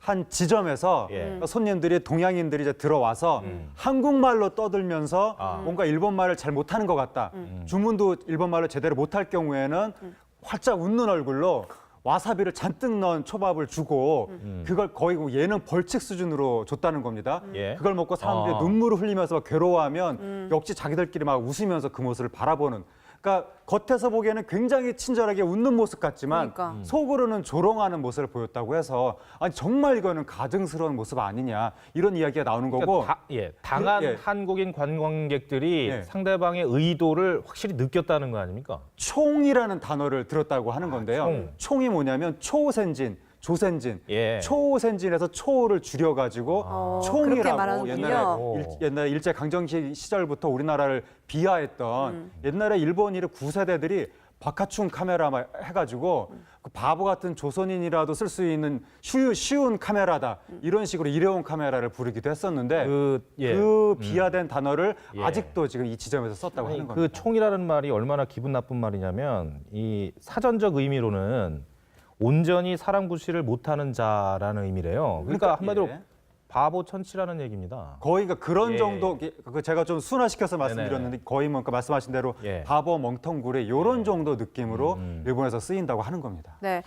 한 지점에서 손님들이 동양인들이 이제 들어와서 한국말로 떠들면서 뭔가 일본말을 잘 못하는 것 같다. 주문도 일본말로 제대로 못할 경우에는 활짝 웃는 얼굴로 와사비를 잔뜩 넣은 초밥을 주고 그걸 거의 얘는 벌칙 수준으로 줬다는 겁니다. 그걸 먹고 사람들이 눈물을 흘리면서 막 괴로워하면 역시 자기들끼리 막 웃으면서 그 모습을 바라보는. 그러니까 겉에서 보기에는 굉장히 친절하게 웃는 모습 같지만 속으로는 조롱하는 모습을 보였다고 해서 아니 정말 이거는 가증스러운 모습 아니냐 이런 이야기가 나오는 거고 그러니까 당한 한국인 관광객들이 상대방의 의도를 확실히 느꼈다는 거 아닙니까? 총이라는 단어를 들었다고 하는 건데요. 총이 뭐냐면 초센진, 조센진, 초센진에서 초를 줄여가지고 총이라고 옛날에 일제 강점 시절부터 우리나라를 비하했던 옛날에 일본인의 구세대들이 박하충 카메라 해가지고 그 바보 같은 조선인이라도 쓸 수 있는 쉬운 카메라다 이런 식으로 일회용 카메라를 부르기도 했었는데 그 비하된 단어를 아직도 지금 이 지점에서 썼다고 하는 겁니다. 그 총이라는 말이 얼마나 기분 나쁜 말이냐면 이 사전적 의미로는 온전히 사람 구실을 못하는 자라는 의미래요. 그러니까 한마디로 바보 천치라는 얘기입니다. 거의 그런 정도, 제가 좀 순화시켜서 말씀드렸는데 거의 뭔가 말씀하신 대로 바보 멍텅구리 이런 정도 느낌으로 일본에서 쓰인다고 하는 겁니다. 네.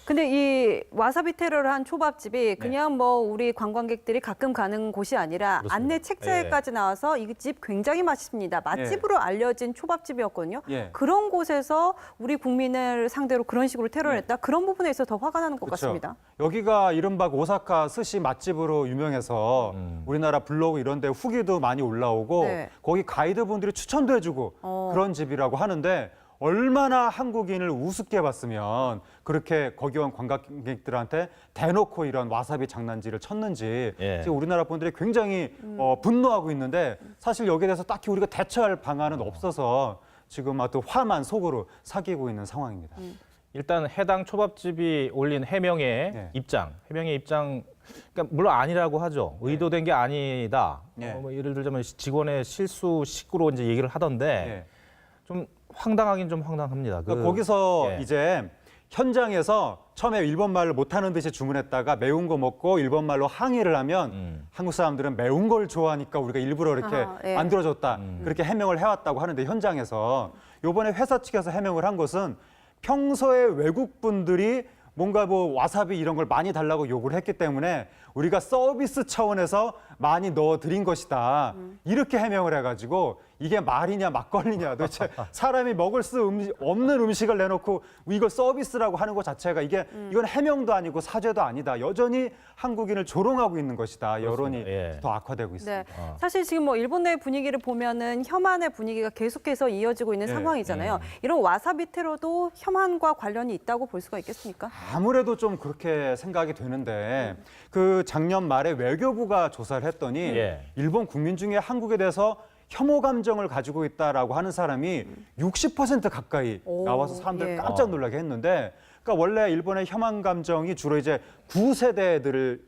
근데 이 와사비 테러를 한 초밥집이 그냥 뭐 우리 관광객들이 가끔 가는 곳이 아니라 그렇습니다. 안내 책자에까지 나와서 이 집 굉장히 맛있습니다. 맛집으로 알려진 초밥집이었거든요. 그런 곳에서 우리 국민을 상대로 그런 식으로 테러를 했다. 그런 부분에서 더 화가 나는 것 같습니다. 여기가 이른바 오사카 스시 맛집으로 유명해서 우리나라 블로그 이런 데 후기도 많이 올라오고 거기 가이드분들이 추천도 해주고 그런 집이라고 하는데 얼마나 한국인을 우습게 봤으면 그렇게 거기 온 관광객들한테 대놓고 이런 와사비 장난질을 쳤는지 지금 우리나라 분들이 굉장히 분노하고 있는데 사실 여기에 대해서 딱히 우리가 대처할 방안은 없어서 지금 또 화만 속으로 사귀고 있는 상황입니다. 일단 해당 초밥집이 올린 해명의 입장, 그러니까 물론 아니라고 하죠. 의도된 게 아니다. 뭐 예를 들자면 직원의 실수 식구로 이제 얘기를 하던데 좀 황당하긴 좀 황당합니다. 거기서 이제 현장에서 처음에 일본말을 못하는 듯이 주문했다가 매운 거 먹고 일본말로 항의를 하면 한국 사람들은 매운 걸 좋아하니까 우리가 일부러 이렇게 만들어줬다. 그렇게 해명을 해왔다고 하는데 현장에서 이번에 회사 측에서 해명을 한 것은 평소에 외국 분들이 뭔가 뭐 와사비 이런 걸 많이 달라고 요구를 했기 때문에 우리가 서비스 차원에서 많이 넣어드린 것이다. 이렇게 해명을 해가지고 이게 말이냐 막걸리냐 도대체 사람이 먹을 수 없는 음식을 내놓고 이걸 서비스라고 하는 것 자체가 이건 해명도 아니고 사죄도 아니다. 여전히 한국인을 조롱하고 있는 것이다. 여론이 더 악화되고 있습니다. 사실 지금 뭐 일본 내 분위기를 보면은 혐한의 분위기가 계속해서 이어지고 있는 상황이잖아요. 이런 와사비 테러도 혐한과 관련이 있다고 볼 수가 있겠습니까? 아무래도 좀 그렇게 생각이 되는데 그 작년 말에 외교부가 조사를 했더니 일본 국민 중에 한국에 대해서 혐오 감정을 가지고 있다라고 하는 사람이 60% 가까이 나와서 사람들 깜짝 놀라게 했는데 그러니까 원래 일본의 혐한 감정이 주로 이제 9세대들을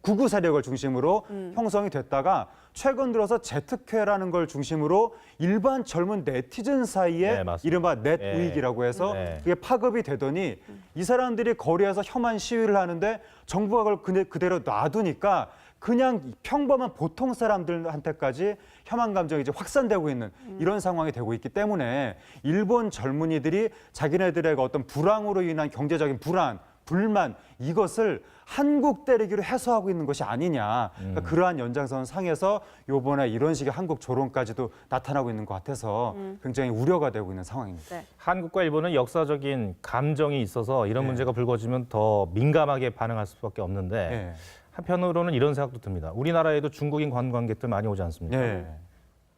구구 세력을 중심으로 형성이 됐다가 최근 들어서 재특회라는 걸 중심으로 일반 젊은 네티즌 사이에 이른바 넷 우익이라고 해서 그게 파급이 되더니 이 사람들이 거리에서 혐한 시위를 하는데 정부가 그걸 그대로 놔두니까 그냥 평범한 보통 사람들한테까지 혐한 감정이 이제 확산되고 있는 이런 상황이 되고 있기 때문에 일본 젊은이들이 자기네들의 어떤 불황으로 인한 경제적인 불만 이것을 한국 때리기로 해소하고 있는 것이 아니냐. 그러니까 그러한 연장선 상에서 이번에 이런 식의 한국 조롱까지도 나타나고 있는 것 같아서 굉장히 우려가 되고 있는 상황입니다. 한국과 일본은 역사적인 감정이 있어서 이런 문제가 불거지면 더 민감하게 반응할 수밖에 없는데 한편으로는 이런 생각도 듭니다. 우리나라에도 중국인 관광객들 많이 오지 않습니까?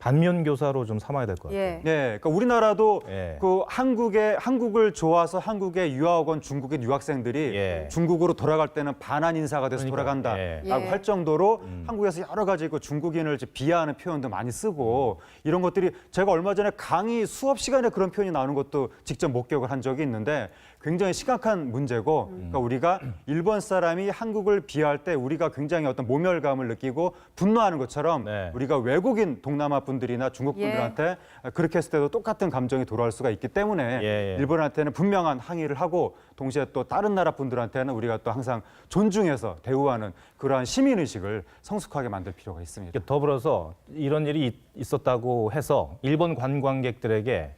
반면 교사로 좀 삼아야 될 것 같아요. 그러니까 우리나라도 그 한국을 좋아서 한국에 유학 온 중국인 유학생들이 중국으로 돌아갈 때는 반한 인사가 돼서 돌아간다라고 할 정도로 한국에서 여러 가지 그 중국인을 비하하는 표현도 많이 쓰고 이런 것들이 제가 얼마 전에 강의 수업 시간에 그런 표현이 나오는 것도 직접 목격을 한 적이 있는데 굉장히 심각한 문제고 그러니까 우리가 일본 사람이 한국을 비하할 때 우리가 굉장히 어떤 모멸감을 느끼고 분노하는 것처럼 네. 우리가 외국인 동남아 분들이나 중국 분들한테 그렇게 했을 때도 똑같은 감정이 돌아올 수가 있기 때문에 예. 일본한테는 분명한 항의를 하고 동시에 또 다른 나라 분들한테는 우리가 또 항상 존중해서 대우하는 그러한 시민의식을 성숙하게 만들 필요가 있습니다. 더불어서 이런 일이 있었다고 해서 일본 관광객들에게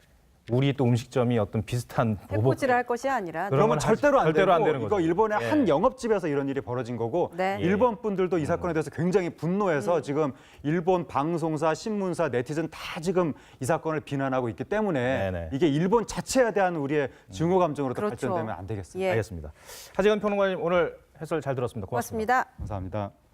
우리 또 음식점이 어떤 비슷한 해코지를 할 것이 아니라 그런 그러면 건 절대로 안 절대로 되고 안 되는 이거 거죠. 일본의 예. 한 영업집에서 이런 일이 벌어진 거고 네. 일본 분들도 이 사건에 대해서 굉장히 분노해서 지금 일본 방송사, 신문사, 네티즌 다 지금 이 사건을 비난하고 있기 때문에 네네. 이게 일본 자체에 대한 우리의 증오 감정으로 또 그렇죠. 발전되면 안 되겠습니다. 예. 알겠습니다. 하재근 평론가님 오늘 해설 잘 들었습니다. 고맙습니다. 고맙습니다. 감사합니다.